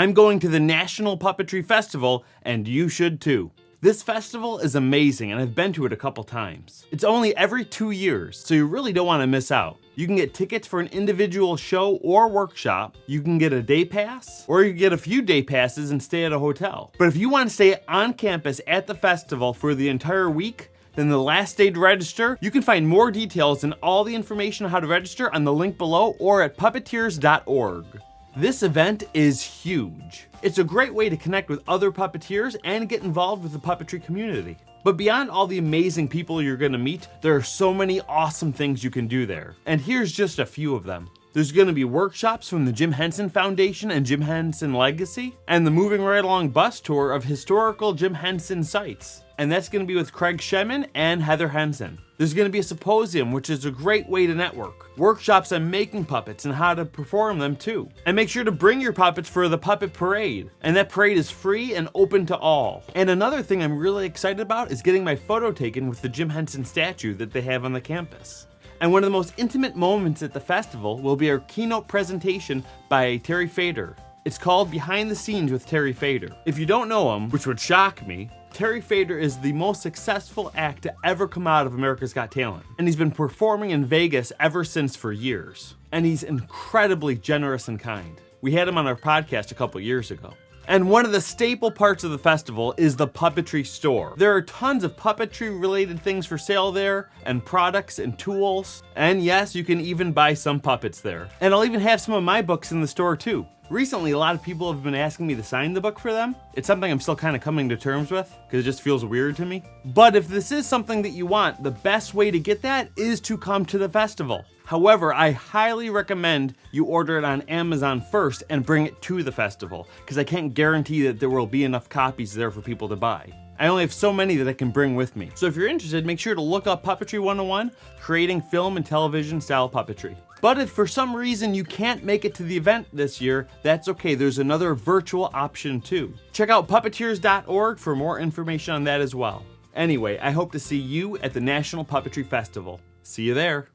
I'm going to the National Puppetry Festival, and you should too. This festival is amazing, and I've been to it a couple times. It's only every 2 years, so you really don't want to miss out. You can get tickets for an individual show or workshop, you can get a day pass, or you can get a few day passes and stay at a hotel. But if you want to stay on campus at the festival for the entire week, then the last day to register, you can find more details and all the information on how to register on the link below or at puppeteers.org. This event is huge. It's a great way to connect with other puppeteers and get involved with the puppetry community. But beyond all the amazing people you're gonna meet, there are so many awesome things you can do there. And here's just a few of them. There's gonna be workshops from the Jim Henson Foundation and Jim Henson Legacy, and the Moving Right Along bus tour of historical Jim Henson sites. And that's gonna be with Craig Shemin and Heather Henson. There's gonna be a symposium, which is a great way to network. Workshops on making puppets and how to perform them too. And make sure to bring your puppets for the puppet parade. And that parade is free and open to all. And another thing I'm really excited about is getting my photo taken with the Jim Henson statue that they have on the campus. And one of the most intimate moments at the festival will be our keynote presentation by Terry Fader. It's called Behind the Scenes with Terry Fader. If you don't know him, which would shock me, Terry Fader is the most successful act to ever come out of America's Got Talent. And he's been performing in Vegas ever since for years. And he's incredibly generous and kind. We had him on our podcast a couple years ago. And one of the staple parts of the festival is the Puppetry store. There are tons of puppetry related things for sale there, and products and tools. And yes, you can even buy some puppets there. And I'll even have some of my books in the store too. Recently, a lot of people have been asking me to sign the book for them. It's something I'm still kind of coming to terms with, because it just feels weird to me. But if this is something that you want, the best way to get that is to come to the festival. However, I highly recommend you order it on Amazon first and bring it to the festival, because I can't guarantee that there will be enough copies there for people to buy. I only have so many that I can bring with me. So if you're interested, make sure to look up Puppetry 101, creating film and television style puppetry. But if for some reason you can't make it to the event this year, that's okay, there's another virtual option too. Check out puppeteers.org for more information on that as well. Anyway, I hope to see you at the National Puppetry Festival. See you there.